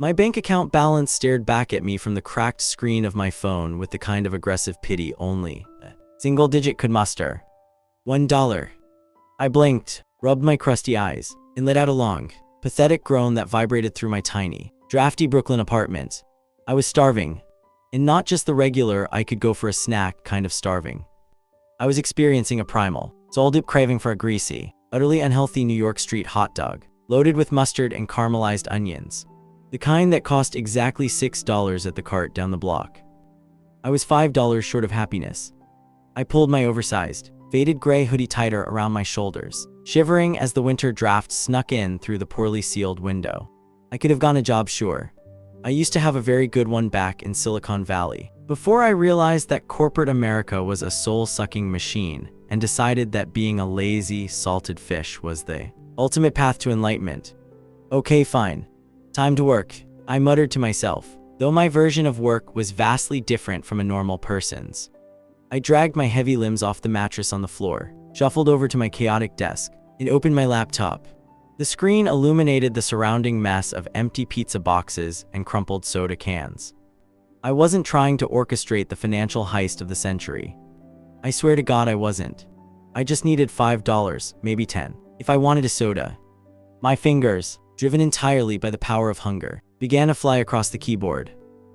My bank account balance stared back at me from the cracked screen of my phone with the kind of aggressive pity only a single digit could muster. $1. I blinked, rubbed my crusty eyes, and let out a long, pathetic groan that vibrated through my tiny, drafty Brooklyn apartment. I was starving. And not just the regular I could go for a snack kind of starving. I was experiencing a primal, soul-deep craving for a greasy, utterly unhealthy New York street hot dog, loaded with mustard and caramelized onions. The kind that cost exactly $6 at the cart down the block. I was $5 short of happiness. I pulled my oversized, faded gray hoodie tighter around my shoulders, shivering as the winter draft snuck in through the poorly sealed window. I could have gotten a job, sure. I used to have a very good one back in Silicon Valley, before I realized that corporate America was a soul-sucking machine and decided that being a lazy, salted fish was the ultimate path to enlightenment. Okay, fine. Time to work, I muttered to myself, though my version of work was vastly different from a normal person's. I dragged my heavy limbs off the mattress on the floor, shuffled over to my chaotic desk, and opened my laptop. The screen illuminated the surrounding mess of empty pizza boxes and crumpled soda cans. I wasn't trying to orchestrate the financial heist of the century. I swear to God I wasn't. I just needed $5, maybe 10, if I wanted a soda. My fingers, driven entirely by the power of hunger, began to fly across the keyboard.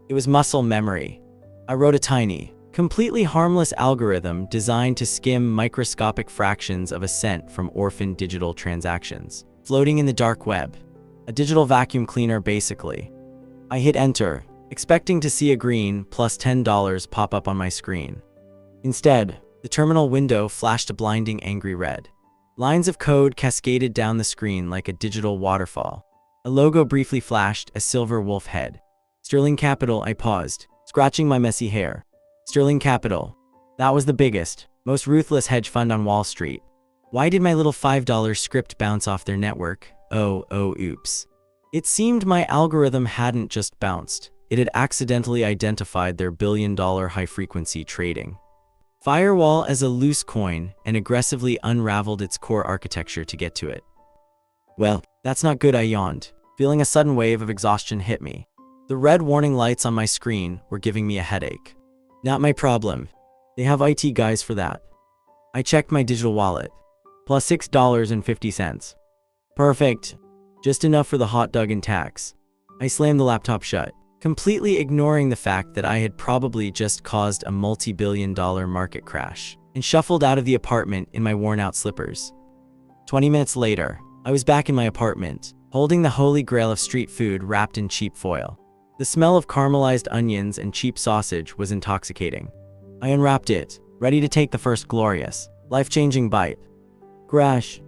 It was muscle memory. I wrote a tiny, completely harmless algorithm designed to skim microscopic fractions of a cent from orphaned digital transactions, floating in the dark web. A digital vacuum cleaner, basically. I hit enter, expecting to see a green plus $10 pop up on my screen. Instead, the terminal window flashed a blinding angry red. Lines of code cascaded down the screen like a digital waterfall. A logo briefly flashed, a silver wolf head. Sterling Capital. I paused, scratching my messy hair. Sterling Capital. That was the biggest, most ruthless hedge fund on Wall Street. Why did my little $5 script bounce off their network? Oops. It seemed my algorithm hadn't just bounced. It had accidentally identified their billion-dollar high-frequency trading firewall as a loose coin and aggressively unraveled its core architecture to get to it. Well, that's not good, I yawned, feeling a sudden wave of exhaustion hit me. The red warning lights on my screen were giving me a headache. Not my problem. They have IT guys for that. I checked my digital wallet. Plus $6.50. Perfect. Just enough for the hot dog and tax. I slammed the laptop shut, completely ignoring the fact that I had probably just caused a multi-billion-dollar market crash, and shuffled out of the apartment in my worn-out slippers. 20 minutes later, I was back in my apartment, holding the holy grail of street food wrapped in cheap foil. The smell of caramelized onions and cheap sausage was intoxicating. I unwrapped it, ready to take the first glorious, life-changing bite. Crash.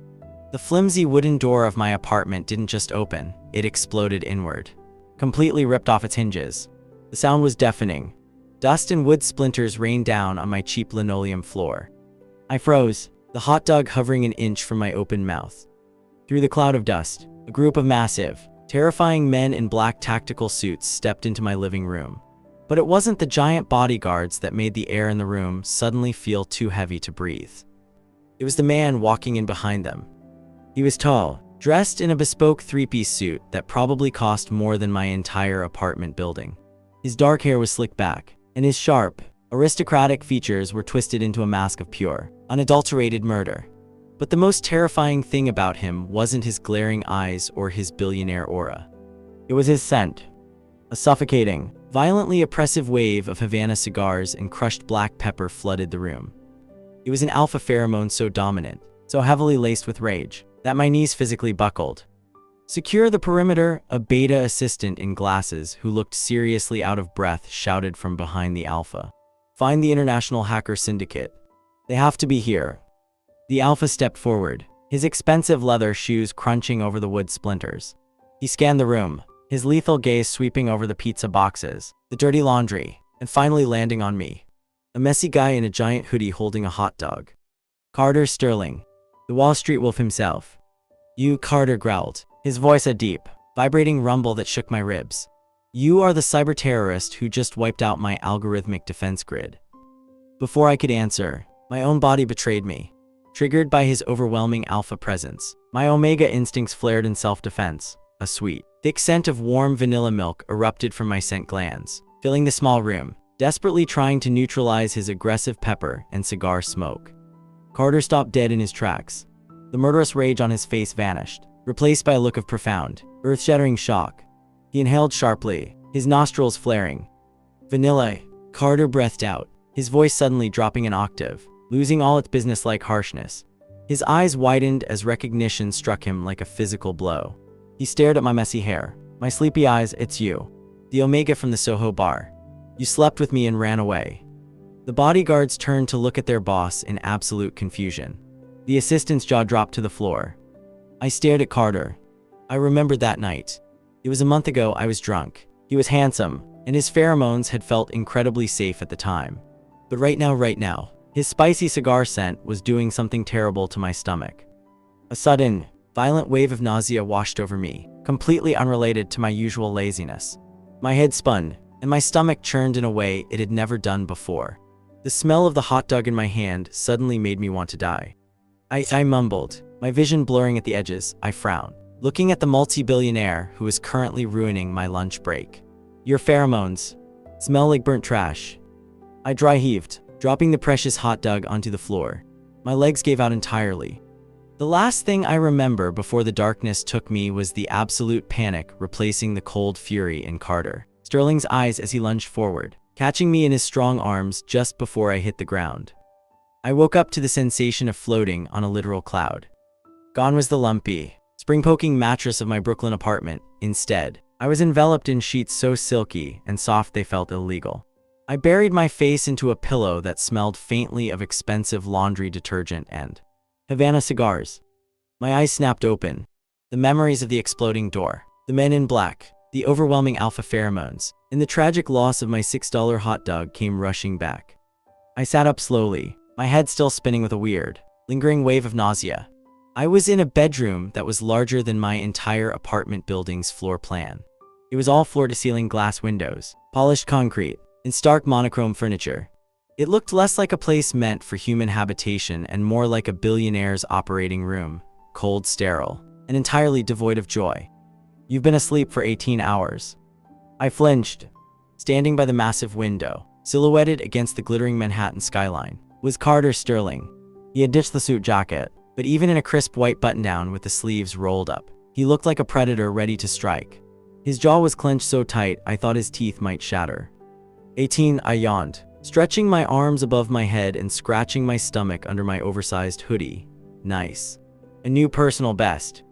The flimsy wooden door of my apartment didn't just open, it exploded inward. Completely ripped off its hinges. The sound was deafening. Dust and wood splinters rained down on my cheap linoleum floor. I froze, the hot dog hovering an inch from my open mouth. Through the cloud of dust, a group of massive, terrifying men in black tactical suits stepped into my living room. But it wasn't the giant bodyguards that made the air in the room suddenly feel too heavy to breathe. It was the man walking in behind them. He was tall, dressed in a bespoke three-piece suit that probably cost more than my entire apartment building. His dark hair was slicked back, and his sharp, aristocratic features were twisted into a mask of pure, unadulterated murder. But the most terrifying thing about him wasn't his glaring eyes or his billionaire aura. It was his scent. A suffocating, violently oppressive wave of Havana cigars and crushed black pepper flooded the room. It was an alpha pheromone so dominant, so heavily laced with rage, that my knees physically buckled. Secure the perimeter, a beta assistant in glasses who looked seriously out of breath shouted from behind the alpha. Find the International Hacker Syndicate. They have to be here. The alpha stepped forward, his expensive leather shoes crunching over the wood splinters. He scanned the room, his lethal gaze sweeping over the pizza boxes, the dirty laundry, and finally landing on me. A messy guy in a giant hoodie holding a hot dog. Carter Sterling, the Wall Street wolf himself. You, Carter growled, his voice a deep, vibrating rumble that shook my ribs. You are the cyber terrorist who just wiped out my algorithmic defense grid. Before I could answer, my own body betrayed me. Triggered by his overwhelming alpha presence, my omega instincts flared in self-defense. a sweet, thick scent of warm vanilla milk erupted from my scent glands, filling the small room, desperately trying to neutralize his aggressive pepper and cigar smoke. Carter stopped dead in his tracks. The murderous rage on his face vanished, replaced by a look of profound, earth-shattering shock. He inhaled sharply, his nostrils flaring. Vanilla, Carter breathed out, his voice suddenly dropping an octave, losing all its businesslike harshness. His eyes widened as recognition struck him like a physical blow. He stared at my messy hair. My sleepy eyes. It's you. The Omega from the Soho bar. You slept with me and ran away. The bodyguards turned to look at their boss in absolute confusion. The assistant's jaw dropped to the floor. I stared at Carter. I remembered that night. It was a month ago. I was drunk. He was handsome, and his pheromones had felt incredibly safe at the time. But right now, his spicy cigar scent was doing something terrible to my stomach. A sudden, violent wave of nausea washed over me, completely unrelated to my usual laziness. My head spun, and my stomach churned in a way it had never done before. The smell of the hot dog in my hand suddenly made me want to die. I mumbled, my vision blurring at the edges. I frowned, looking at the multi-billionaire who was currently ruining my lunch break. Your pheromones smell like burnt trash. I dry heaved, dropping the precious hot dog onto the floor. My legs gave out entirely. The last thing I remember before the darkness took me was the absolute panic replacing the cold fury in Carter Sterling's eyes as he lunged forward, catching me in his strong arms just before I hit the ground. I woke up to the sensation of floating on a literal cloud. Gone was the lumpy, spring-poking mattress of my Brooklyn apartment. Instead, I was enveloped in sheets so silky and soft they felt illegal. I buried my face into a pillow that smelled faintly of expensive laundry detergent and Havana cigars. My eyes snapped open. The memories of the exploding door, the men in black, the overwhelming alpha pheromones, and the tragic loss of my $6 hot dog came rushing back. I sat up slowly, my head still spinning with a weird, lingering wave of nausea. I was in a bedroom that was larger than my entire apartment building's floor plan. It was all floor-to-ceiling glass windows, polished concrete, and stark monochrome furniture. It looked less like a place meant for human habitation and more like a billionaire's operating room, cold, sterile, and entirely devoid of joy. You've been asleep for 18 hours. I flinched. Standing by the massive window, silhouetted against the glittering Manhattan skyline, was Carter Sterling. He had ditched the suit jacket, but even in a crisp white button-down with the sleeves rolled up, he looked like a predator ready to strike. His jaw was clenched so tight I thought his teeth might shatter. 18, I yawned, stretching my arms above my head and scratching my stomach under my oversized hoodie. Nice. A new personal best.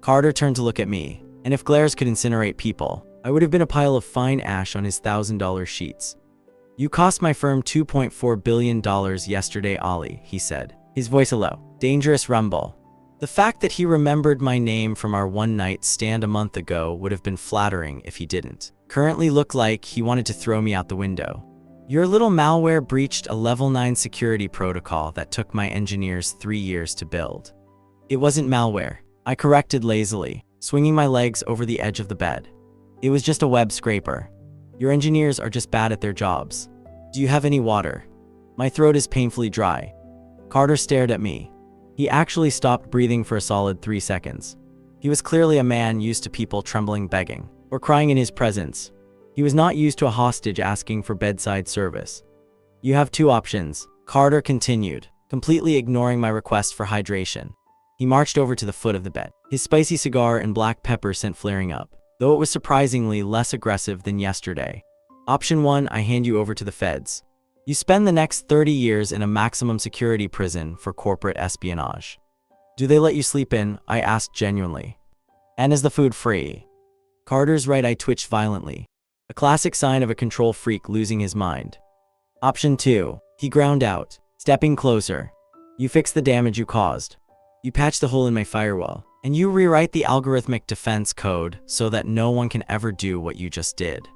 Carter turned to look at me, and if glares could incinerate people, I would have been a pile of fine ash on his $1,000 sheets. You cost my firm $2.4 billion yesterday, Ollie, he said, his voice a low, dangerous rumble. The fact that he remembered my name from our one-night stand a month ago would have been flattering if he didn't. Currently looked like he wanted to throw me out the window. Your little malware breached a level 9 security protocol that took my engineers 3 years to build. It wasn't malware, I corrected lazily, swinging my legs over the edge of the bed. It was just a web scraper. Your engineers are just bad at their jobs. Do you have any water? My throat is painfully dry. Carter stared at me. He actually stopped breathing for a solid 3 seconds. He was clearly a man used to people trembling, begging, or crying in his presence. He was not used to a hostage asking for bedside service. You have 2 options, Carter continued, completely ignoring my request for hydration. He marched over to the foot of the bed, his spicy cigar and black pepper scent flaring up, though it was surprisingly less aggressive than yesterday. Option 1, I hand you over to the feds. You spend the next 30 years in a maximum security prison for corporate espionage. Do they let you sleep in? I asked genuinely. And is the food free? Carter's right eye twitched violently, a classic sign of a control freak losing his mind. Option 2, he ground out, stepping closer. You fix the damage you caused. You patch the hole in my firewall, and you rewrite the algorithmic defense code so that no one can ever do what you just did.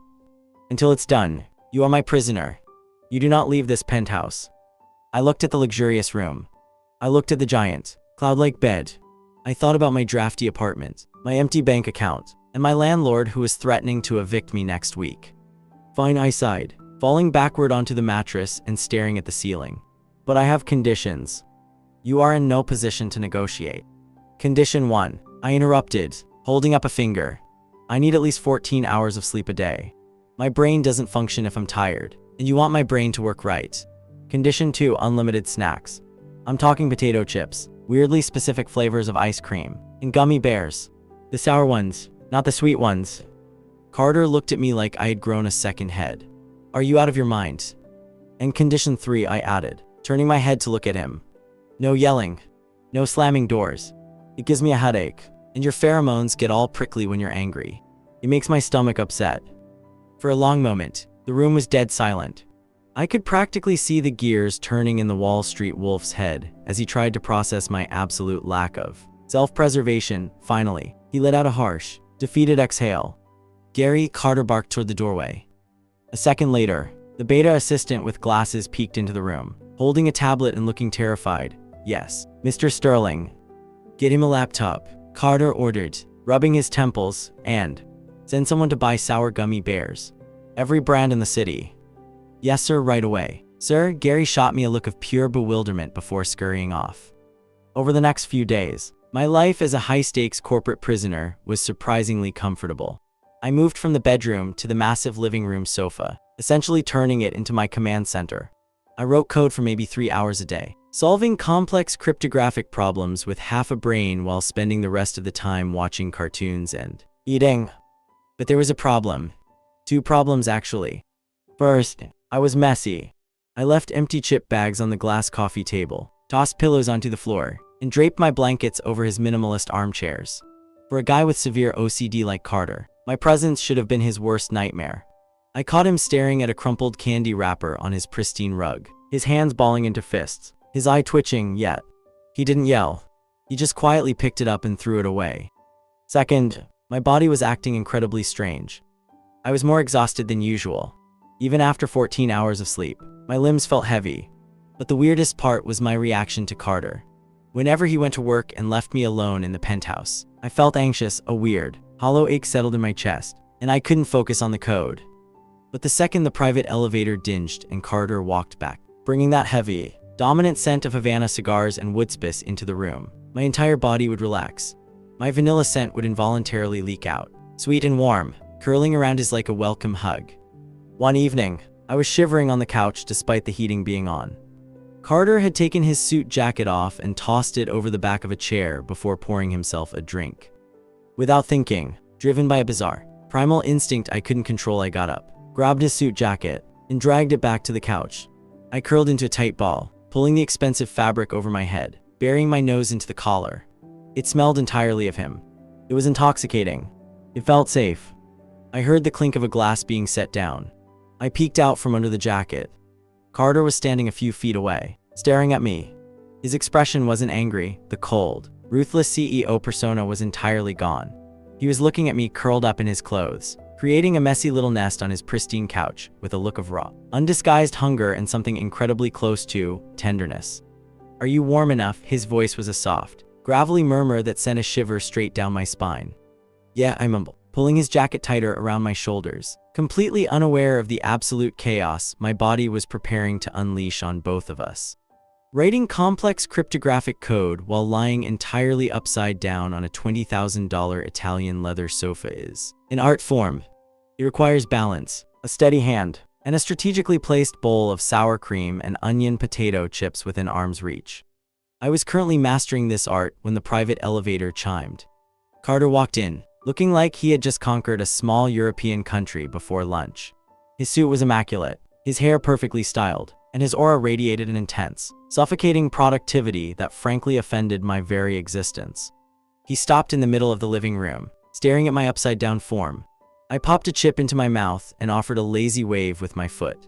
Until it's done, you are my prisoner. You do not leave this penthouse. I looked at the luxurious room. I looked at the giant, cloud-like bed. I thought about my drafty apartment, my empty bank account, and my landlord who was threatening to evict me next week. Fine, I sighed, falling backward onto the mattress and staring at the ceiling. But I have conditions. You are in no position to negotiate. Condition 1, I interrupted. holding up a finger. I need at least 14 hours of sleep a day. My brain doesn't function if I'm tired, and you want my brain to work right. Condition 2, unlimited snacks. I'm talking potato chips, weirdly specific flavors of ice cream, and gummy bears. The sour ones, not the sweet ones. Carter looked at me like I had grown a second head. Are you out of your mind? And condition 3, I added, turning my head to look at him. No yelling. No slamming doors. It gives me a headache, and your pheromones get all prickly when you're angry. It makes my stomach upset. For a long moment, the room was dead silent. I could practically see the gears turning in the Wall Street Wolf's head as he tried to process my absolute lack of self-preservation. Finally, he let out a harsh, defeated exhale. Gary, Carter barked toward the doorway. A second later, the beta assistant with glasses peeked into the room, holding a tablet and looking terrified. Yes, Mr. Sterling. Get him a laptop, Carter ordered, rubbing his temples, and send someone to buy sour gummy bears. Every brand in the city. Yes, sir, right away. Sir, Gary shot me a look of pure bewilderment before scurrying off. Over the next few days, my life as a high-stakes corporate prisoner was surprisingly comfortable. I moved from the bedroom to the massive living room sofa, essentially turning it into my command center. I wrote code for maybe 3 hours a day, solving complex cryptographic problems with half a brain while spending the rest of the time watching cartoons and eating. But there was a problem. 2 problems, actually. First, I was messy. I left empty chip bags on the glass coffee table, tossed pillows onto the floor, and draped my blankets over his minimalist armchairs. For a guy with severe OCD like Carter, my presence should have been his worst nightmare. I caught him staring at a crumpled candy wrapper on his pristine rug, his hands balling into fists, his eye twitching, yet he didn't yell. He just quietly picked it up and threw it away. Second, my body was acting incredibly strange. I was more exhausted than usual. Even after 14 hours of sleep, my limbs felt heavy. But the weirdest part was my reaction to Carter. Whenever he went to work and left me alone in the penthouse, I felt anxious, a weird, hollow ache settled in my chest, and I couldn't focus on the code. But the second the private elevator dinged and Carter walked back, bringing that heavy, dominant scent of Havana cigars and wood spice into the room, my entire body would relax. My vanilla scent would involuntarily leak out, sweet and warm, curling around his like a welcome hug. One evening, I was shivering on the couch despite the heating being on. Carter had taken his suit jacket off and tossed it over the back of a chair before pouring himself a drink. Without thinking, driven by a bizarre, primal instinct I couldn't control, I got up, grabbed his suit jacket, and dragged it back to the couch. I curled into a tight ball, pulling the expensive fabric over my head, burying my nose into the collar. It smelled entirely of him. It was intoxicating. It felt safe. I heard the clink of a glass being set down. I peeked out from under the jacket. Carter was standing a few feet away, staring at me. His expression wasn't angry, the cold, ruthless CEO persona was entirely gone. He was looking at me curled up in his clothes, creating a messy little nest on his pristine couch with a look of raw, undisguised hunger and something incredibly close to tenderness. Are you warm enough? His voice was a soft, gravelly murmur that sent a shiver straight down my spine. Yeah, I mumbled, pulling his jacket tighter around my shoulders, completely unaware of the absolute chaos my body was preparing to unleash on both of us. Writing complex cryptographic code while lying entirely upside down on a $20,000 Italian leather sofa is an art form. It requires balance, a steady hand, and a strategically placed bowl of sour cream and onion potato chips within arm's reach. I was currently mastering this art when the private elevator chimed. Carter walked in, looking like he had just conquered a small European country before lunch. His suit was immaculate, his hair perfectly styled, and his aura radiated an intense, suffocating productivity that frankly offended my very existence. He stopped in the middle of the living room, staring at my upside-down form. I popped a chip into my mouth and offered a lazy wave with my foot.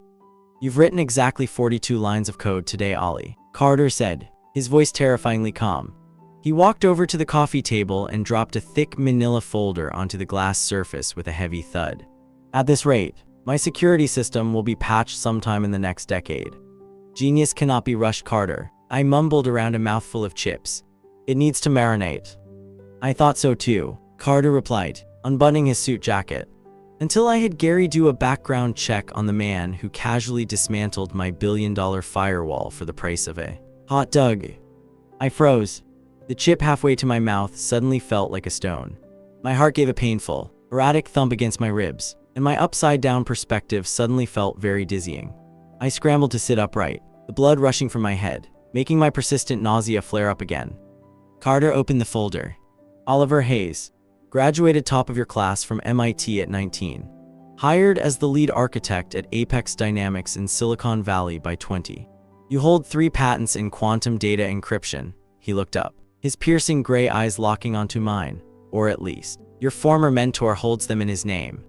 You've written exactly 42 lines of code today, Ollie, Carter said, his voice terrifyingly calm. He walked over to the coffee table and dropped a thick manila folder onto the glass surface with a heavy thud. At this rate, my security system will be patched sometime in the next decade. Genius cannot be rushed, Carter. I mumbled around a mouthful of chips. It needs to marinate. I thought so too, Carter replied, unbuttoning his suit jacket. Until I had Gary do a background check on the man who casually dismantled my billion-dollar firewall for the price of a hot dog. I froze. The chip halfway to my mouth suddenly felt like a stone. My heart gave a painful, erratic thump against my ribs, and my upside-down perspective suddenly felt very dizzying. I scrambled to sit upright, the blood rushing from my head, making my persistent nausea flare up again. Carter opened the folder. Oliver Hayes, graduated top of your class from MIT at 19. Hired as the lead architect at Apex Dynamics in Silicon Valley by 20. You hold 3 patents in quantum data encryption. He looked up, his piercing gray eyes locking onto mine, or at least, your former mentor holds them in his name.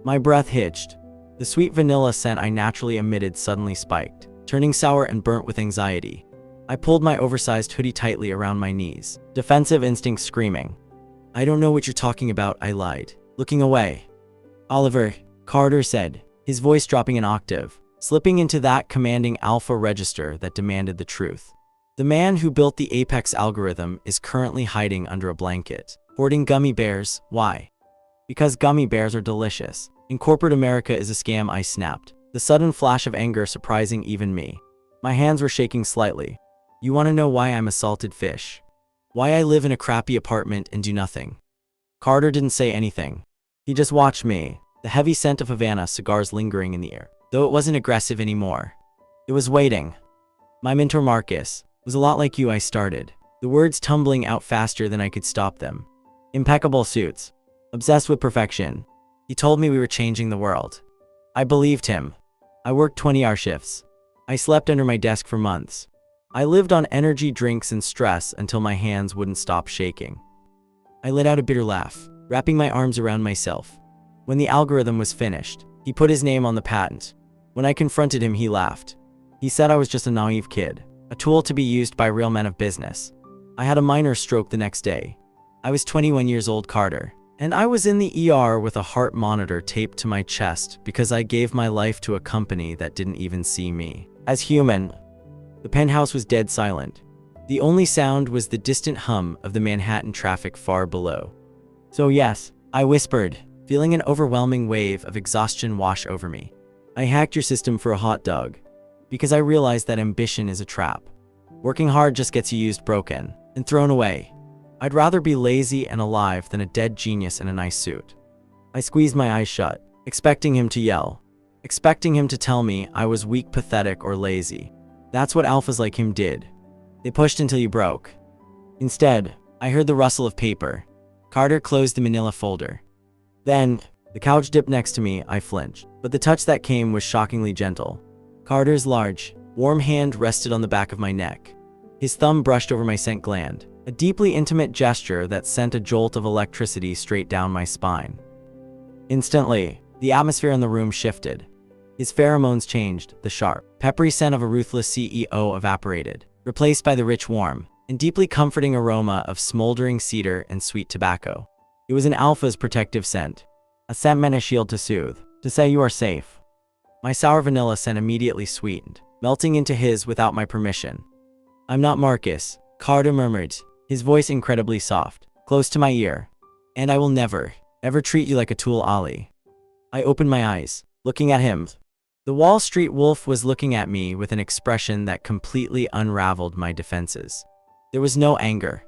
My breath hitched. The sweet vanilla scent I naturally emitted suddenly spiked, turning sour and burnt with anxiety. I pulled my oversized hoodie tightly around my knees, defensive instinct screaming. I don't know what you're talking about, I lied, looking away. Oliver, Carter said, his voice dropping an octave, slipping into that commanding alpha register that demanded the truth. The man who built the Apex algorithm is currently hiding under a blanket, hoarding gummy bears. Why? Because gummy bears are delicious. In corporate America is a scam, I snapped, the sudden flash of anger surprising even me. My hands were shaking slightly. You want to know why I'm a salted fish? Why I live in a crappy apartment and do nothing? Carter didn't say anything. He just watched me, the heavy scent of Havana cigars lingering in the air, though it wasn't aggressive anymore. It was waiting. My mentor Marcus was a lot like you, I started, the words tumbling out faster than I could stop them. Impeccable suits. Obsessed with perfection. He told me we were changing the world. I believed him. I worked 20-hour shifts. I slept under my desk for months. I lived on energy drinks and stress until my hands wouldn't stop shaking. I let out a bitter laugh, wrapping my arms around myself. When the algorithm was finished, he put his name on the patent. When I confronted him, he laughed. He said I was just a naive kid, a tool to be used by real men of business. I had a minor stroke the next day. I was 21 years old, Carter, and I was in the ER with a heart monitor taped to my chest because I gave my life to a company that didn't even see me as human. The penthouse was dead silent. The only sound was the distant hum of the Manhattan traffic far below. So yes, I whispered, feeling an overwhelming wave of exhaustion wash over me. I hacked your system for a hot dog, because I realized that ambition is a trap. Working hard just gets you used, broken, and thrown away. I'd rather be lazy and alive than a dead genius in a nice suit. I squeezed my eyes shut, expecting him to yell, expecting him to tell me I was weak, pathetic, or lazy. That's what alphas like him did. They pushed until you broke. Instead, I heard the rustle of paper. Carter closed the manila folder. Then, the couch dipped next to me. I flinched, but the touch that came was shockingly gentle. Carter's large, warm hand rested on the back of my neck. His thumb brushed over my scent gland, a deeply intimate gesture that sent a jolt of electricity straight down my spine. Instantly, the atmosphere in the room shifted. His pheromones changed, the sharp, peppery scent of a ruthless CEO evaporated, replaced by the rich, warm, and deeply comforting aroma of smoldering cedar and sweet tobacco. It was an alpha's protective scent, a scent meant a shield to soothe, to say you are safe. My sour vanilla scent immediately sweetened, melting into his without my permission. I'm not Marcus, Carter murmured, his voice incredibly soft, close to my ear. And I will never, ever treat you like a tool, Ali. I opened my eyes, looking at him. The Wall Street wolf was looking at me with an expression that completely unraveled my defenses. There was no anger,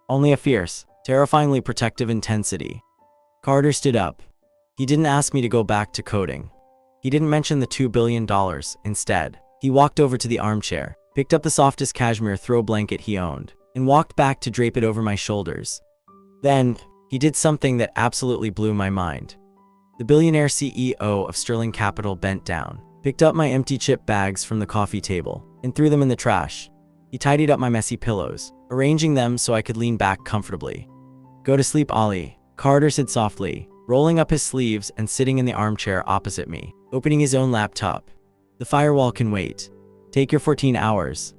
only a fierce, terrifyingly protective intensity. Carter stood up. He didn't ask me to go back to coding. He didn't mention the $2 billion. Instead, he walked over to the armchair, picked up the softest cashmere throw blanket he owned, and walked back to drape it over my shoulders. Then, he did something that absolutely blew my mind. The billionaire CEO of Sterling Capital bent down, picked up my empty chip bags from the coffee table, and threw them in the trash. He tidied up my messy pillows, arranging them so I could lean back comfortably. Go to sleep, Ali, Carter said softly, rolling up his sleeves and sitting in the armchair opposite me, opening his own laptop. The firewall can wait. Take your 14 hours.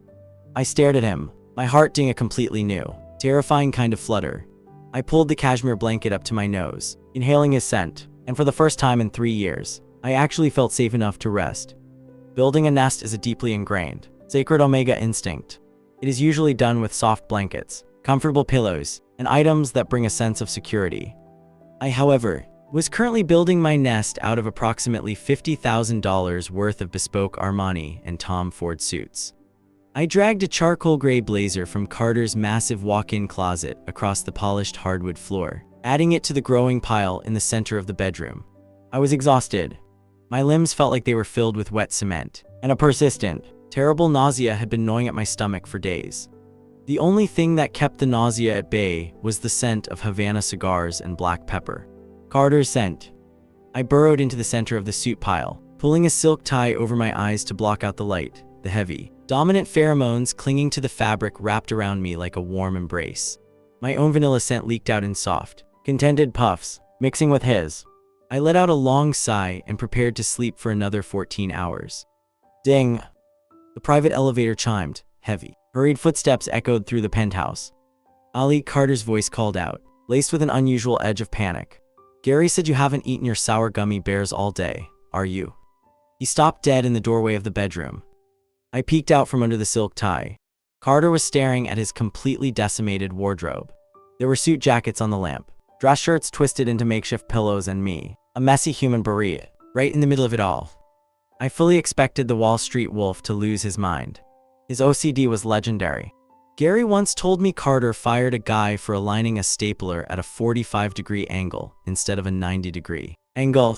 I stared at him, my heart doing a completely new, terrifying kind of flutter. I pulled the cashmere blanket up to my nose, inhaling his scent, and for the first time in 3 years, I actually felt safe enough to rest. Building a nest is a deeply ingrained, sacred omega instinct. It is usually done with soft blankets, comfortable pillows, and items that bring a sense of security. I, however, was currently building my nest out of approximately $50,000 worth of bespoke Armani and Tom Ford suits. I dragged a charcoal gray blazer from Carter's massive walk-in closet across the polished hardwood floor, adding it to the growing pile in the center of the bedroom. I was exhausted. My limbs felt like they were filled with wet cement, and a persistent, terrible nausea had been gnawing at my stomach for days. The only thing that kept the nausea at bay was the scent of Havana cigars and black pepper. Carter's scent. I burrowed into the center of the suit pile, pulling a silk tie over my eyes to block out the light, the heavy, dominant pheromones clinging to the fabric wrapped around me like a warm embrace. My own vanilla scent leaked out in soft, contented puffs, mixing with his. I let out a long sigh and prepared to sleep for another 14 hours. Ding! The private elevator chimed, heavy. Hurried footsteps echoed through the penthouse. Ali, Carter's voice called out, laced with an unusual edge of panic. Gary said you haven't eaten your sour gummy bears all day, are you? He stopped dead in the doorway of the bedroom. I peeked out from under the silk tie. Carter was staring at his completely decimated wardrobe. There were suit jackets on the lamp, dress shirts twisted into makeshift pillows, and me, a messy human burrito, right in the middle of it all. I fully expected the Wall Street wolf to lose his mind. His OCD was legendary. Gary once told me Carter fired a guy for aligning a stapler at a 45-degree angle instead of a 90-degree angle.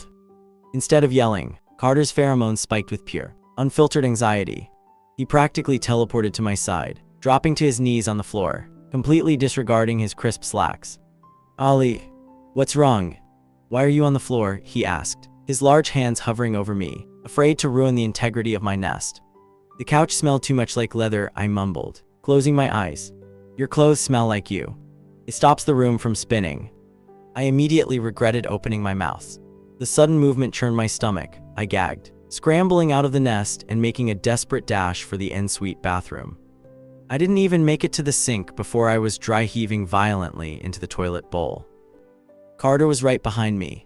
Instead of yelling, Carter's pheromones spiked with pure, unfiltered anxiety. He practically teleported to my side, dropping to his knees on the floor, completely disregarding his crisp slacks. Ali, what's wrong? Why are you on the floor? He asked, his large hands hovering over me, afraid to ruin the integrity of my nest. The couch smelled too much like leather, I mumbled, closing my eyes. Your clothes smell like you. It stops the room from spinning. I immediately regretted opening my mouth. The sudden movement churned my stomach. I gagged, scrambling out of the nest and making a desperate dash for the ensuite bathroom. I didn't even make it to the sink before I was dry heaving violently into the toilet bowl. Carter was right behind me.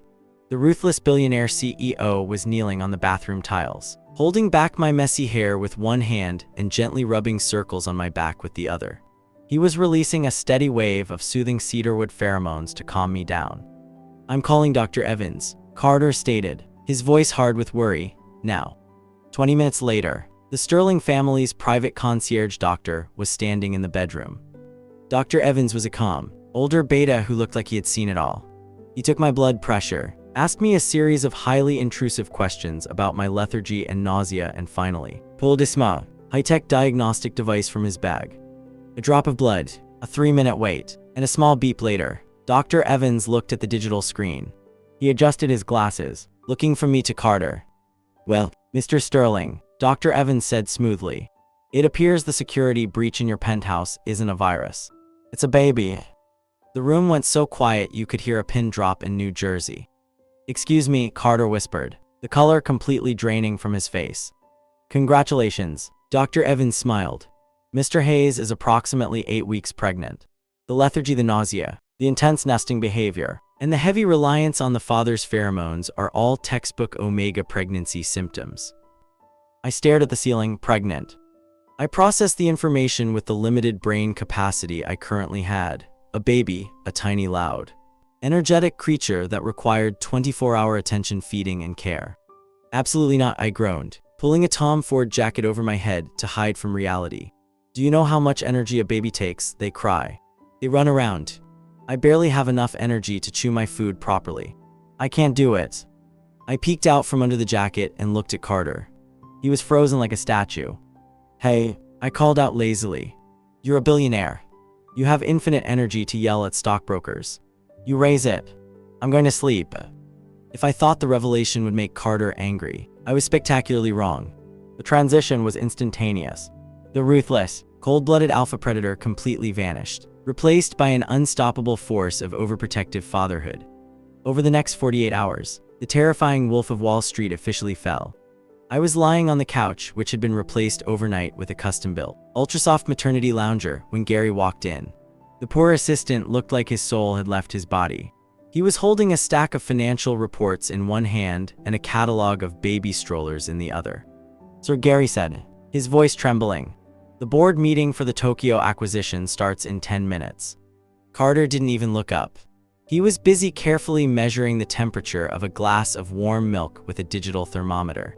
The ruthless billionaire CEO was kneeling on the bathroom tiles, holding back my messy hair with one hand and gently rubbing circles on my back with the other. He was releasing a steady wave of soothing cedarwood pheromones to calm me down. I'm calling Dr. Evans, Carter stated, his voice hard with worry. Now. 20 minutes later, the Sterling family's private concierge doctor was standing in the bedroom. Dr. Evans was a calm, older beta who looked like he had seen it all. He took my blood pressure, asked me a series of highly intrusive questions about my lethargy and nausea, and finally, pulled a high-tech diagnostic device from his bag. A drop of blood, a 3-minute wait, and a small beep later, Dr. Evans looked at the digital screen. He adjusted his glasses, looking from me to Carter. Well, Mr. Sterling, Dr. Evans said smoothly, it appears the security breach in your penthouse isn't a virus. It's a baby. The room went so quiet you could hear a pin drop in New Jersey. Excuse me, Carter whispered, the color completely draining from his face. Congratulations, Dr. Evans smiled. Mr. Hayes is approximately 8 weeks pregnant. The lethargy, the nausea, the intense nesting behavior, and the heavy reliance on the father's pheromones are all textbook omega pregnancy symptoms. I stared at the ceiling, pregnant. I processed the information with the limited brain capacity I currently had. A baby, a tiny, loud, energetic creature that required 24-hour attention, feeding, and care. Absolutely not, I groaned, pulling a Tom Ford jacket over my head to hide from reality. Do you know how much energy a baby takes? They cry. They run around. I barely have enough energy to chew my food properly. I can't do it. I peeked out from under the jacket and looked at Carter. He was frozen like a statue. Hey, I called out lazily. You're a billionaire. You have infinite energy to yell at stockbrokers. You raise it. I'm going to sleep. If I thought the revelation would make Carter angry, I was spectacularly wrong. The transition was instantaneous. The ruthless, cold-blooded alpha predator completely vanished, replaced by an unstoppable force of overprotective fatherhood. Over the next 48 hours, the terrifying Wolf of Wall Street officially fell. I was lying on the couch, which had been replaced overnight with a custom-built, ultra-soft maternity lounger, when Gary walked in. The poor assistant looked like his soul had left his body. He was holding a stack of financial reports in one hand and a catalog of baby strollers in the other. Sir, Gary said, his voice trembling. The board meeting for the Tokyo acquisition starts in 10 minutes. Carter didn't even look up. He was busy carefully measuring the temperature of a glass of warm milk with a digital thermometer.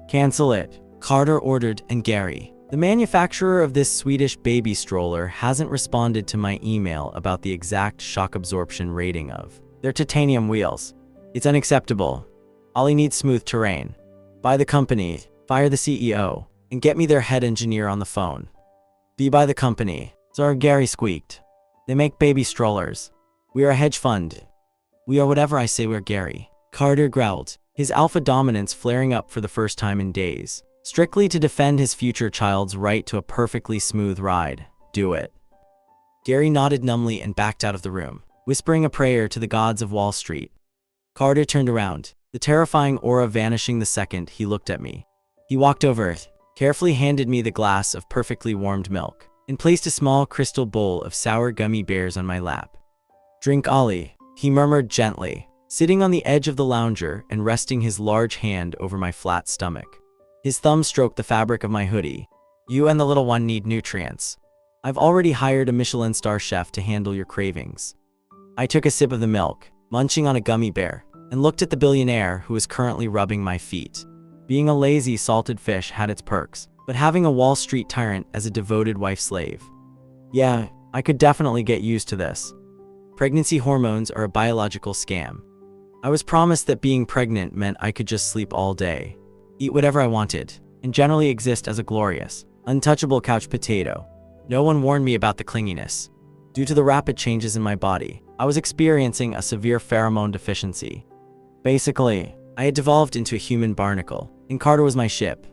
Cancel it, Carter ordered, and Gary, The manufacturer of this Swedish baby stroller hasn't responded to my email about the exact shock absorption rating of their titanium wheels. It's unacceptable. Ollie needs smooth terrain. Buy the company, fire the CEO, and get me their head engineer on the phone. Buy the company. Sir, Gary squeaked. They make baby strollers. We are a hedge fund. We are whatever I say we're, Gary. Carter growled, his alpha dominance flaring up for the first time in days. Strictly to defend his future child's right to a perfectly smooth ride. Do it. Gary nodded numbly and backed out of the room, whispering a prayer to the gods of Wall Street. Carter turned around, the terrifying aura vanishing the second he looked at me. He walked over, carefully handed me the glass of perfectly warmed milk, and placed a small crystal bowl of sour gummy bears on my lap. Drink, Ollie, he murmured gently, sitting on the edge of the lounger and resting his large hand over my flat stomach. His thumb stroked the fabric of my hoodie. You and the little one need nutrients. I've already hired a Michelin star chef to handle your cravings. I took a sip of the milk, munching on a gummy bear, and looked at the billionaire who was currently rubbing my feet. Being a lazy, salted fish had its perks, but having a Wall Street tyrant as a devoted wife-slave. Yeah, I could definitely get used to this. Pregnancy hormones are a biological scam. I was promised that being pregnant meant I could just sleep all day, eat whatever I wanted, and generally exist as a glorious, untouchable couch potato. No one warned me about the clinginess. Due to the rapid changes in my body, I was experiencing a severe pheromone deficiency. Basically, I had devolved into a human barnacle, and Carter was my ship.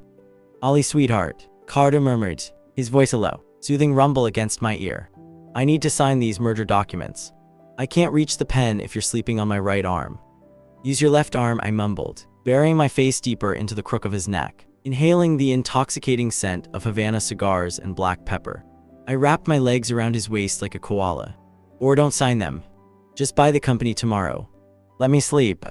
Ollie, sweetheart, Carter murmured, his voice a low, soothing rumble against my ear. I need to sign these merger documents. I can't reach the pen if you're sleeping on my right arm. Use your left arm, I mumbled, burying my face deeper into the crook of his neck, inhaling the intoxicating scent of Havana cigars and black pepper. I wrapped my legs around his waist like a koala. Or don't sign them. Just buy the company tomorrow. Let me sleep.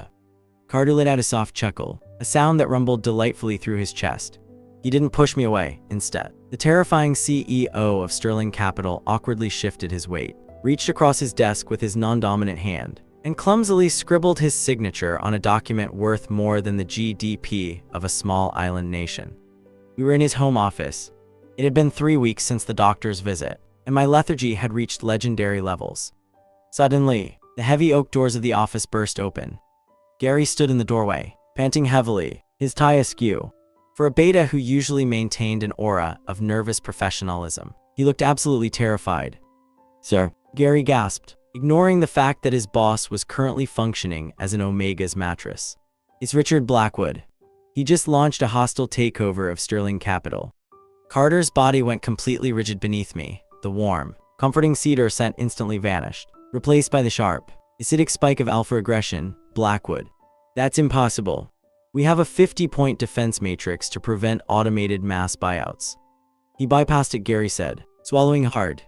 Carter let out a soft chuckle, a sound that rumbled delightfully through his chest. He didn't push me away, instead. The terrifying CEO of Sterling Capital awkwardly shifted his weight, reached across his desk with his non-dominant hand, and clumsily scribbled his signature on a document worth more than the GDP of a small island nation. We were in his home office. It had been 3 weeks since the doctor's visit, and my lethargy had reached legendary levels. Suddenly, the heavy oak doors of the office burst open. Gary stood in the doorway, panting heavily, his tie askew. For a beta who usually maintained an aura of nervous professionalism, he looked absolutely terrified. Sir, Gary gasped, ignoring the fact that his boss was currently functioning as an Omega's mattress. It's Richard Blackwood. He just launched a hostile takeover of Sterling Capital. Carter's body went completely rigid beneath me. The warm, comforting cedar scent instantly vanished, replaced by the sharp, acidic spike of alpha aggression. Blackwood. That's impossible. We have a 50-point defense matrix to prevent automated mass buyouts. He bypassed it, Gary said, swallowing hard.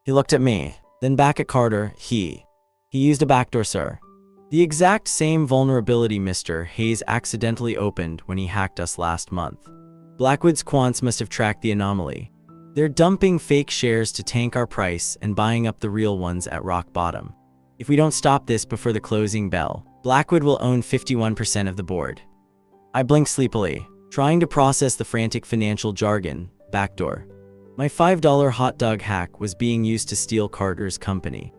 He looked at me, then back at Carter. He used a backdoor, sir. The exact same vulnerability Mr. Hayes accidentally opened when he hacked us last month. Blackwood's quants must have tracked the anomaly. They're dumping fake shares to tank our price and buying up the real ones at rock bottom. If we don't stop this before the closing bell, Blackwood will own 51% of the board. I blinked sleepily, trying to process the frantic financial jargon. Backdoor. My $5 hot dog hack was being used to steal Carter's company.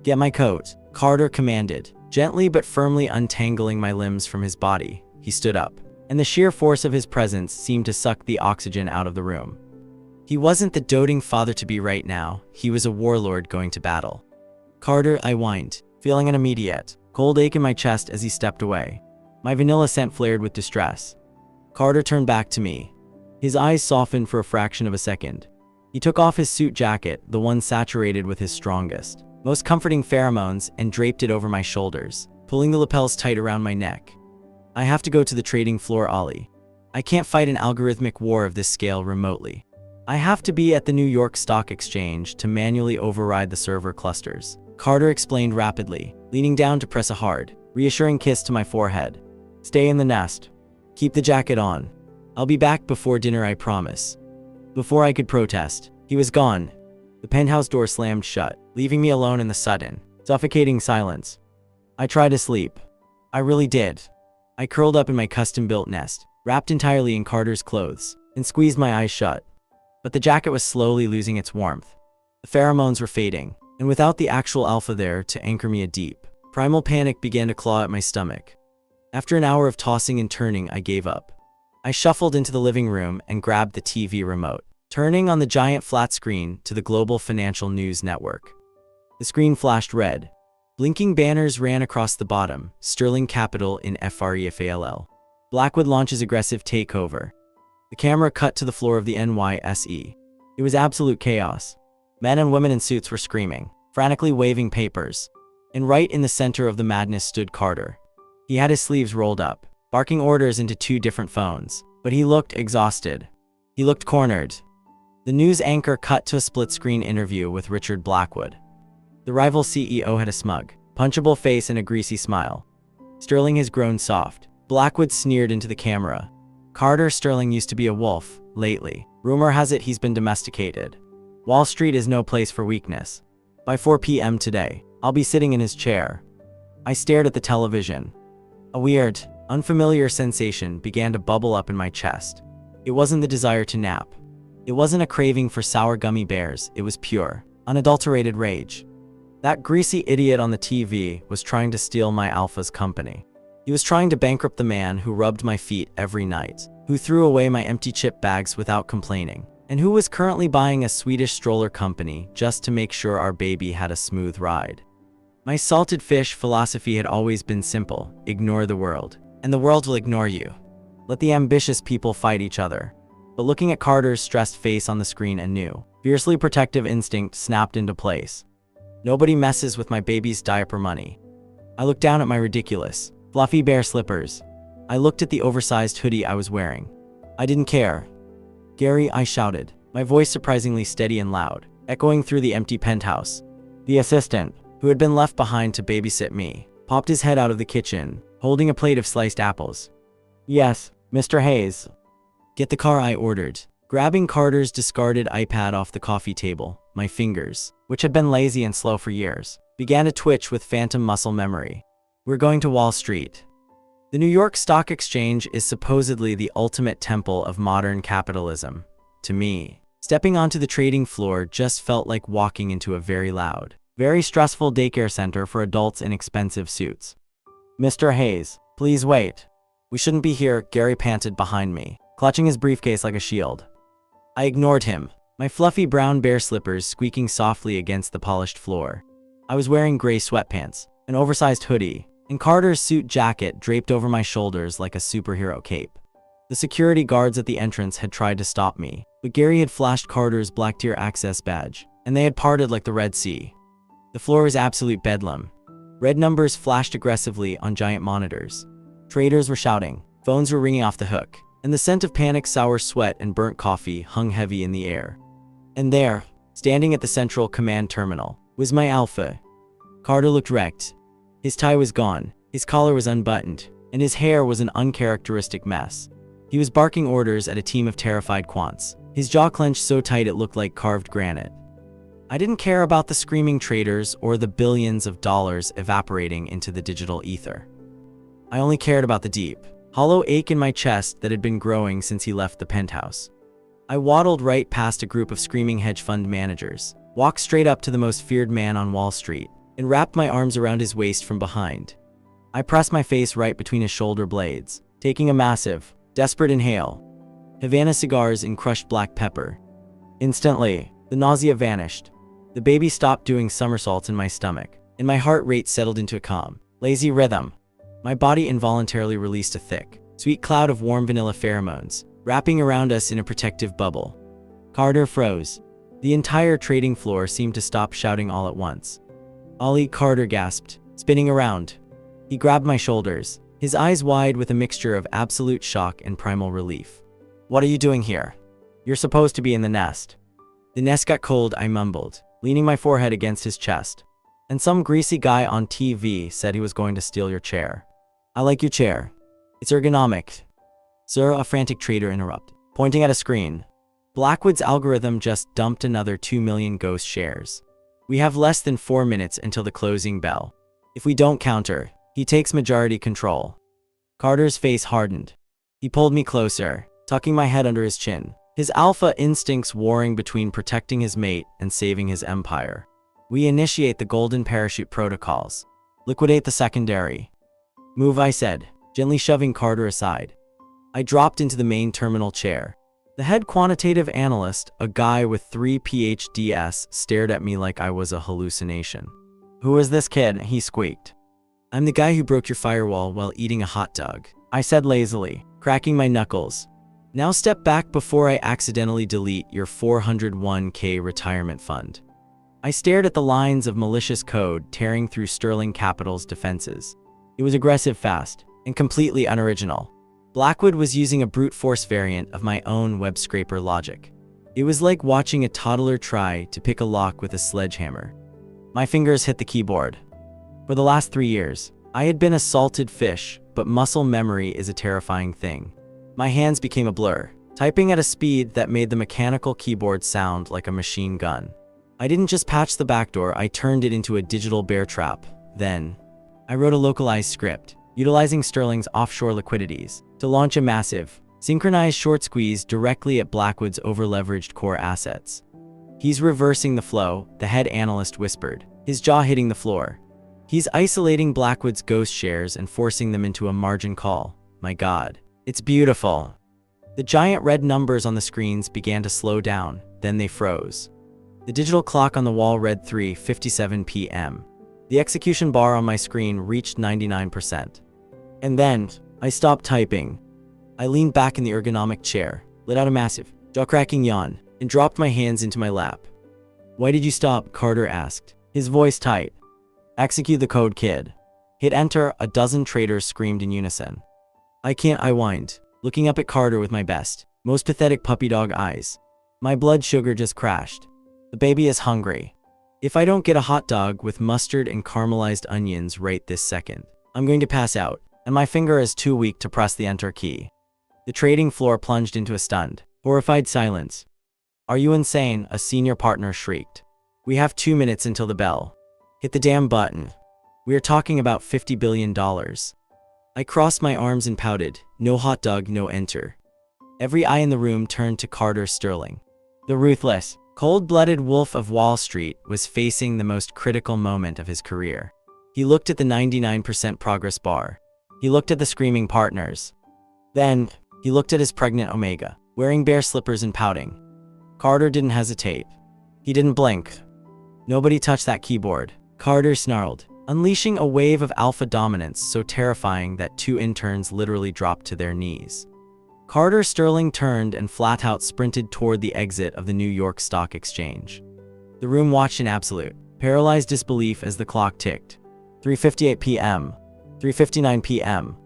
Get my coat, Carter commanded, gently but firmly untangling my limbs from his body. He stood up, and the sheer force of his presence seemed to suck the oxygen out of the room. He wasn't the doting father-to-be right now, he was a warlord going to battle. Carter, I whined, feeling an immediate, cold ache in my chest as he stepped away. My vanilla scent flared with distress. Carter turned back to me. His eyes softened for a fraction of a second. He took off his suit jacket, the one saturated with his strongest, most comforting pheromones, and draped it over my shoulders, pulling the lapels tight around my neck. I have to go to the trading floor, Ollie. I can't fight an algorithmic war of this scale remotely. I have to be at the New York Stock Exchange to manually override the server clusters. Carter explained rapidly, leaning down to press a hard, reassuring kiss to my forehead. Stay in the nest. Keep the jacket on. I'll be back before dinner, I promise. Before I could protest, he was gone. The penthouse door slammed shut, leaving me alone in the sudden, suffocating silence. I tried to sleep. I really did. I curled up in my custom-built nest, wrapped entirely in Carter's clothes, and squeezed my eyes shut. but the jacket was slowly losing its warmth. The pheromones were fading, and without the actual alpha there to anchor me a deep, primal panic began to claw at my stomach. After an hour of tossing and turning, I gave up. I shuffled into the living room and grabbed the TV remote, turning on the giant flat screen to the Global Financial News Network. The screen flashed red. Blinking banners ran across the bottom, Sterling Capital in FREFALL. Blackwood launches aggressive takeover. The camera cut to the floor of the NYSE. It was absolute chaos. Men and women in suits were screaming, frantically waving papers. And right in the center of the madness stood Carter. He had his sleeves rolled up, barking orders into 2 different phones, but he looked exhausted. He looked cornered. The news anchor cut to a split-screen interview with Richard Blackwood. The rival CEO had a smug, punchable face and a greasy smile. Sterling has grown soft. Blackwood sneered into the camera. Carter, Sterling used to be a wolf, lately. Rumor has it he's been domesticated. Wall Street is no place for weakness. By 4 p.m. today, I'll be sitting in his chair. I stared at the television. A weird, unfamiliar sensation began to bubble up in my chest. It wasn't the desire to nap. It wasn't a craving for sour gummy bears. It was pure, unadulterated rage. That greasy idiot on the TV was trying to steal my alpha's company. He was trying to bankrupt the man who rubbed my feet every night, who threw away my empty chip bags without complaining, and who was currently buying a Swedish stroller company just to make sure our baby had a smooth ride. My salted fish philosophy had always been simple: ignore the world, and the world will ignore you. Let the ambitious people fight each other. But looking at Carter's stressed face on the screen, a new, fiercely protective instinct snapped into place. Nobody messes with my baby's diaper money. I looked down at my ridiculous, fluffy bear slippers. I looked at the oversized hoodie I was wearing. I didn't care. "Gary," I shouted, my voice surprisingly steady and loud, echoing through the empty penthouse. The assistant, who had been left behind to babysit me, popped his head out of the kitchen, holding a plate of sliced apples. "Yes, Mr. Hayes." "Get the car," I ordered, grabbing Carter's discarded iPad off the coffee table. My fingers, which had been lazy and slow for years, began to twitch with phantom muscle memory. "We're going to Wall Street." The New York Stock Exchange is supposedly the ultimate temple of modern capitalism. To me, stepping onto the trading floor just felt like walking into a very loud, very stressful daycare center for adults in expensive suits. "Mr. Hayes, please wait. We shouldn't be here," Gary panted behind me, clutching his briefcase like a shield. I ignored him, my fluffy brown bear slippers squeaking softly against the polished floor. I was wearing gray sweatpants, an oversized hoodie, and Carter's suit jacket draped over my shoulders like a superhero cape. The security guards at the entrance had tried to stop me, but Gary had flashed Carter's black tier access badge, and they had parted like the Red Sea. The floor was absolute bedlam. Red numbers flashed aggressively on giant monitors. Traders were shouting, phones were ringing off the hook, and the scent of panic, sour sweat, and burnt coffee hung heavy in the air. And there, standing at the central command terminal, was my alpha. Carter looked wrecked. His tie was gone, his collar was unbuttoned, and his hair was an uncharacteristic mess. He was barking orders at a team of terrified quants, his jaw clenched so tight it looked like carved granite. I didn't care about the screaming traders or the billions of dollars evaporating into the digital ether. I only cared about the deep, hollow ache in my chest that had been growing since he left the penthouse. I waddled right past a group of screaming hedge fund managers, walked straight up to the most feared man on Wall Street, and wrapped my arms around his waist from behind. I pressed my face right between his shoulder blades, taking a massive, desperate inhale. Havana cigars and crushed black pepper. Instantly, the nausea vanished. The baby stopped doing somersaults in my stomach, and my heart rate settled into a calm, lazy rhythm. My body involuntarily released a thick, sweet cloud of warm vanilla pheromones, wrapping around us in a protective bubble. Carter froze. The entire trading floor seemed to stop shouting all at once. "Ollie," Carter gasped, spinning around. He grabbed my shoulders, his eyes wide with a mixture of absolute shock and primal relief. "What are you doing here? You're supposed to be in the nest." "The nest got cold," I mumbled, leaning my forehead against his chest. "And some greasy guy on TV said he was going to steal your chair." "I like your chair. It's ergonomic." "Sir," a frantic trader interrupted, pointing at a screen. "Blackwood's algorithm just dumped another 2 million ghost shares. We have less than 4 minutes until the closing bell. If we don't counter, he takes majority control." Carter's face hardened. He pulled me closer, tucking my head under his chin, his alpha instincts warring between protecting his mate and saving his empire. We initiate the golden parachute protocols. Liquidate the secondary. Move, I said, gently shoving Carter aside. I dropped into the main terminal chair. The head quantitative analyst, a guy with 3 PhDs, stared at me like I was a hallucination. "Who is this kid?" he squeaked. "I'm the guy who broke your firewall while eating a hot dog," I said lazily, cracking my knuckles. "Now step back before I accidentally delete your 401k retirement fund." I stared at the lines of malicious code tearing through Sterling Capital's defenses. It was aggressive, fast, and completely unoriginal. Blackwood was using a brute force variant of my own web scraper logic. It was like watching a toddler try to pick a lock with a sledgehammer. My fingers hit the keyboard. For the last 3 years, I had been a salted fish, but muscle memory is a terrifying thing. My hands became a blur, typing at a speed that made the mechanical keyboard sound like a machine gun. I didn't just patch the backdoor, I turned it into a digital bear trap. Then, I wrote a localized script, utilizing Sterling's offshore liquidities, to launch a massive, synchronized short squeeze directly at Blackwood's overleveraged core assets. "He's reversing the flow," the head analyst whispered, his jaw hitting the floor. "He's isolating Blackwood's ghost shares and forcing them into a margin call. My God, it's beautiful." The giant red numbers on the screens began to slow down, then they froze. The digital clock on the wall read 3:57 p.m. The execution bar on my screen reached 99%. And then, I stopped typing. I leaned back in the ergonomic chair, let out a massive, jaw-cracking yawn, and dropped my hands into my lap. "Why did you stop?" Carter asked, his voice tight. "Execute the code, kid." Hit enter, a dozen traders screamed in unison. "I can't," I whined, looking up at Carter with my best, most pathetic puppy dog eyes. My blood sugar just crashed. The baby is hungry. If I don't get a hot dog with mustard and caramelized onions right this second, I'm going to pass out, and my finger is too weak to press the enter key. The trading floor plunged into a stunned, horrified silence. "Are you insane?" a senior partner shrieked. "We have 2 minutes until the bell. Hit the damn button. We are talking about $50 billion. I crossed my arms and pouted, "No hot dog, no enter." Every eye in the room turned to Carter Sterling. The ruthless, cold-blooded wolf of Wall Street was facing the most critical moment of his career. He looked at the 99% progress bar. He looked at the screaming partners. Then, he looked at his pregnant Omega, wearing bear slippers and pouting. Carter didn't hesitate. He didn't blink. "Nobody touched that keyboard," Carter snarled, unleashing a wave of alpha dominance so terrifying that 2 interns literally dropped to their knees. Carter Sterling turned and flat-out sprinted toward the exit of the New York Stock Exchange. The room watched in absolute, paralyzed disbelief as the clock ticked. 3:58 p.m. 3:59 p.m.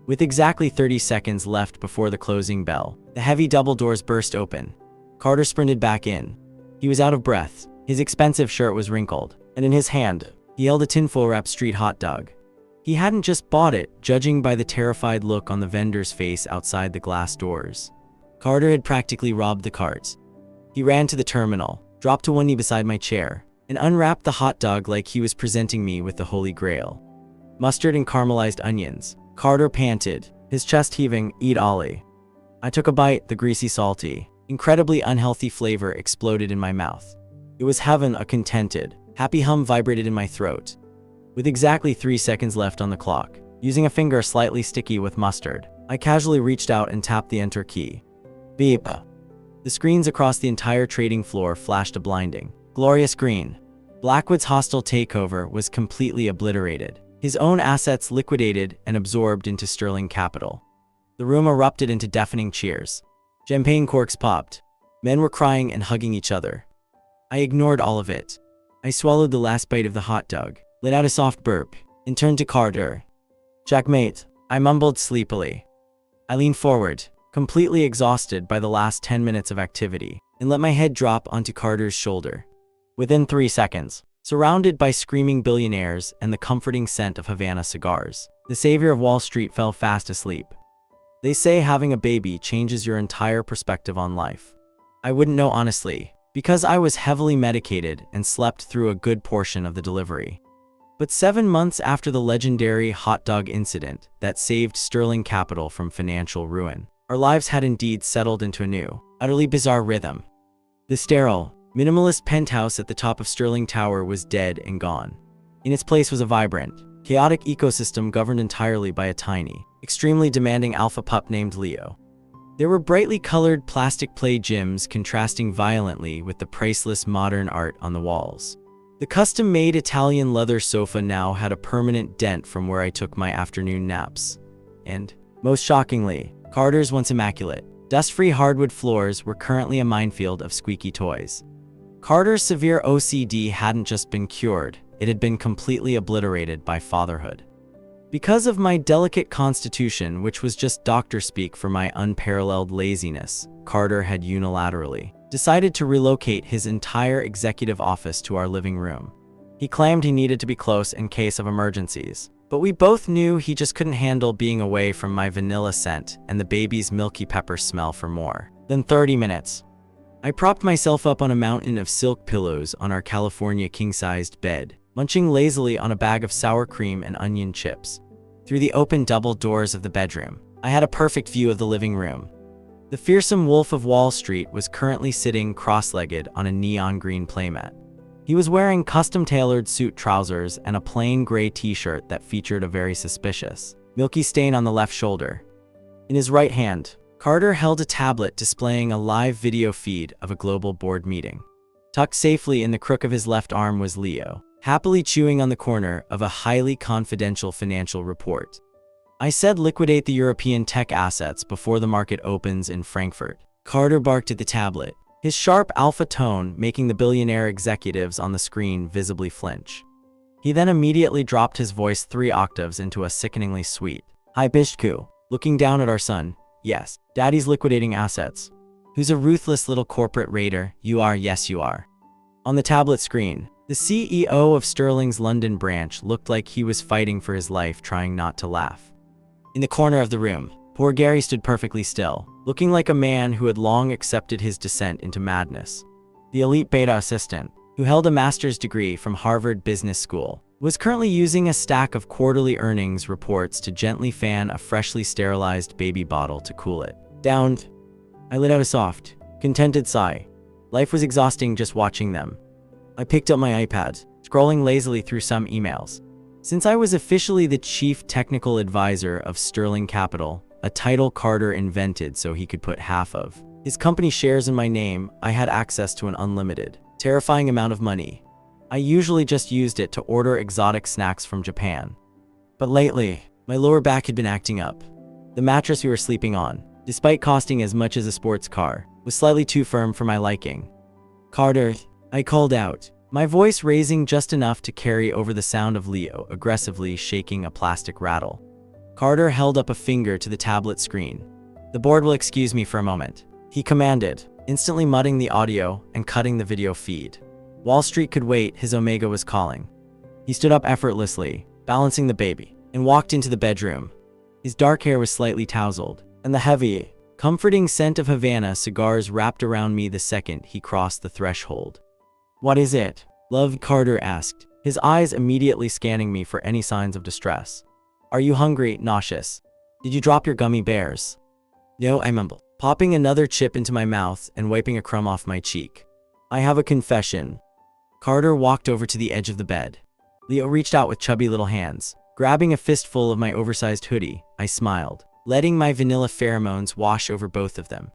With exactly 30 seconds left before the closing bell, the heavy double doors burst open. Carter sprinted back in. He was out of breath, his expensive shirt was wrinkled, and in his hand, he held a tinfoil-wrapped street hot dog. He hadn't just bought it, judging by the terrified look on the vendor's face outside the glass doors. Carter had practically robbed the carts. He ran to the terminal, dropped to one knee beside my chair, and unwrapped the hot dog like he was presenting me with the Holy Grail. "Mustard and caramelized onions," Carter panted, his chest heaving. "Eat Ollie." I took a bite, the greasy, salty, incredibly unhealthy flavor exploded in my mouth. It was heaven, a contented, happy hum vibrated in my throat. With exactly 3 seconds left on the clock, using a finger slightly sticky with mustard, I casually reached out and tapped the enter key. Beep. The screens across the entire trading floor flashed a blinding, glorious green. Blackwood's hostile takeover was completely obliterated, his own assets liquidated and absorbed into Sterling Capital. The room erupted into deafening cheers. Champagne corks popped. Men were crying and hugging each other. I ignored all of it. I swallowed the last bite of the hot dog, let out a soft burp, and turned to Carter. "Checkmate," I mumbled sleepily. I leaned forward, completely exhausted by the last 10 minutes of activity, and let my head drop onto Carter's shoulder. Within 3 seconds, surrounded by screaming billionaires and the comforting scent of Havana cigars, the savior of Wall Street fell fast asleep. They say having a baby changes your entire perspective on life. I wouldn't know honestly, because I was heavily medicated and slept through a good portion of the delivery. But 7 months after the legendary hot dog incident that saved Sterling Capital from financial ruin, Our lives had indeed settled into a new, utterly bizarre rhythm. The sterile, minimalist penthouse at the top of Sterling Tower was dead and gone. In its place was a vibrant, chaotic ecosystem governed entirely by a tiny, extremely demanding alpha pup named Leo. There were brightly colored plastic play gyms contrasting violently with the priceless modern art on the walls. The custom-made Italian leather sofa now had a permanent dent from where I took my afternoon naps. And, most shockingly, Carter's once immaculate, dust-free hardwood floors were currently a minefield of squeaky toys. Carter's severe OCD hadn't just been cured, it had been completely obliterated by fatherhood. Because of my delicate constitution, which was just doctor speak for my unparalleled laziness, Carter had unilaterally decided to relocate his entire executive office to our living room. He claimed he needed to be close in case of emergencies, but we both knew he just couldn't handle being away from my vanilla scent and the baby's milky pepper smell for more than 30 minutes. I propped myself up on a mountain of silk pillows on our California king-sized bed, munching lazily on a bag of sour cream and onion chips. Through the open double doors of the bedroom, I had a perfect view of the living room. The fearsome Wolf of Wall Street was currently sitting cross-legged on a neon green playmat. He was wearing custom-tailored suit trousers and a plain gray t-shirt that featured a very suspicious, milky stain on the left shoulder. In his right hand, Carter held a tablet displaying a live video feed of a global board meeting. Tucked safely in the crook of his left arm was Leo, happily chewing on the corner of a highly confidential financial report. I said liquidate the European tech assets before the market opens in Frankfurt. Carter barked at the tablet, his sharp alpha tone making the billionaire executives on the screen visibly flinch. He then immediately dropped his voice 3 octaves into a sickeningly sweet, high-pitched coo, looking down at our son. Yes, Daddy's liquidating assets. Who's a ruthless little corporate raider? You are, yes you are. On the tablet screen, the CEO of Sterling's London branch looked like he was fighting for his life, trying not to laugh. In the corner of the room, poor Gary stood perfectly still, looking like a man who had long accepted his descent into madness. The elite beta assistant, who held a master's degree from Harvard Business School, was currently using a stack of quarterly earnings reports to gently fan a freshly sterilized baby bottle to cool it down. I let out a soft, contented sigh. Life was exhausting just watching them. I picked up my iPad, scrolling lazily through some emails. Since I was officially the chief technical advisor of Sterling Capital, a title Carter invented so he could put half of his company shares in my name, I had access to an unlimited, terrifying amount of money. I usually just used it to order exotic snacks from Japan. But lately, my lower back had been acting up. The mattress we were sleeping on, despite costing as much as a sports car, was slightly too firm for my liking. Carter, I called out, my voice raising just enough to carry over the sound of Leo aggressively shaking a plastic rattle. Carter held up a finger to the tablet screen. The board will excuse me for a moment, he commanded, instantly mudding the audio and cutting the video feed. Wall Street could wait, his Omega was calling. He stood up effortlessly, balancing the baby, and walked into the bedroom. His dark hair was slightly tousled, and the heavy, comforting scent of Havana cigars wrapped around me the second he crossed the threshold. What is it? Love, Carter asked, his eyes immediately scanning me for any signs of distress. Are you hungry, nauseous? Did you drop your gummy bears? No, I mumbled, popping another chip into my mouth and wiping a crumb off my cheek. I have a confession. Carter walked over to the edge of the bed. Leo reached out with chubby little hands. Grabbing a fistful of my oversized hoodie, I smiled, letting my vanilla pheromones wash over both of them.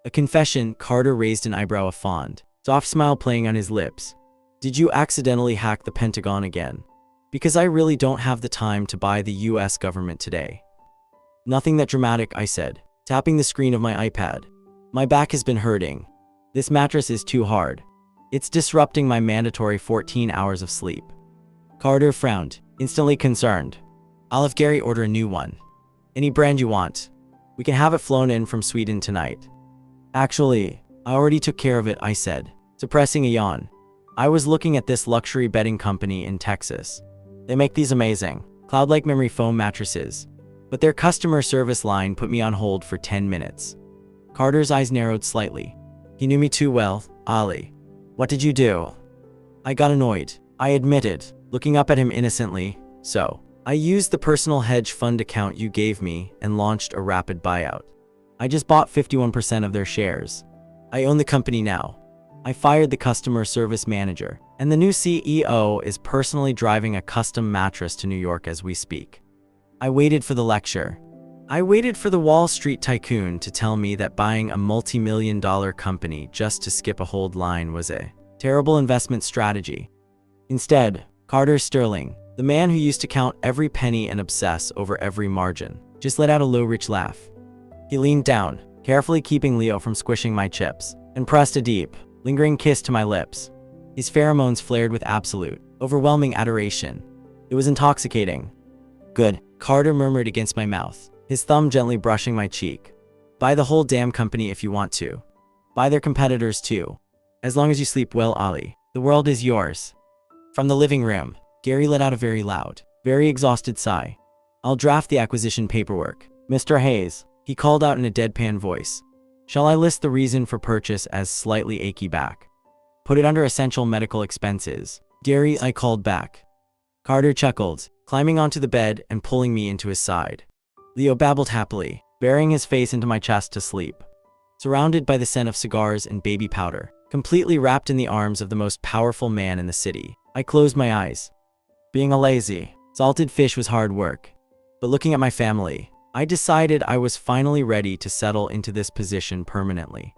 A confession, Carter raised an eyebrow a fond, soft smile playing on his lips. Did you accidentally hack the Pentagon again? Because I really don't have the time to buy the US government today. Nothing that dramatic, I said, tapping the screen of my iPad. My back has been hurting. This mattress is too hard. It's disrupting my mandatory 14 hours of sleep. Carter frowned, instantly concerned. I'll have Gary order a new one. Any brand you want. We can have it flown in from Sweden tonight. Actually, I already took care of it, I said, suppressing a yawn. I was looking at this luxury bedding company in Texas. They make these amazing, cloud-like memory foam mattresses, but their customer service line put me on hold for 10 minutes. Carter's eyes narrowed slightly. He knew me too well. Ali, what did you do? I got annoyed, I admitted, looking up at him innocently. So, I used the personal hedge fund account you gave me and launched a rapid buyout. I just bought 51% of their shares. I own the company now. I fired the customer service manager, and the new CEO is personally driving a custom mattress to New York as we speak. I waited for the lecture. I waited for the Wall Street tycoon to tell me that buying a multi-million-dollar company just to skip a hold line was a terrible investment strategy. Instead, Carter Sterling, the man who used to count every penny and obsess over every margin, just let out a low, rich laugh. He leaned down, carefully keeping Leo from squishing my chips, and pressed a deep, lingering kiss to my lips. His pheromones flared with absolute, overwhelming adoration. It was intoxicating. Good, Carter murmured against my mouth, his thumb gently brushing my cheek. Buy the whole damn company if you want to. Buy their competitors too. As long as you sleep well, Ollie, the world is yours. From the living room, Gary let out a very loud, very exhausted sigh. I'll draft the acquisition paperwork. Mr. Hayes, he called out in a deadpan voice. Shall I list the reason for purchase as slightly achy back? Put it under essential medical expenses. Gary, I called back. Carter chuckled, climbing onto the bed and pulling me into his side. Leo babbled happily, burying his face into my chest to sleep. Surrounded by the scent of cigars and baby powder, completely wrapped in the arms of the most powerful man in the city, I closed my eyes. Being a lazy, salted fish was hard work. But looking at my family, I decided I was finally ready to settle into this position permanently.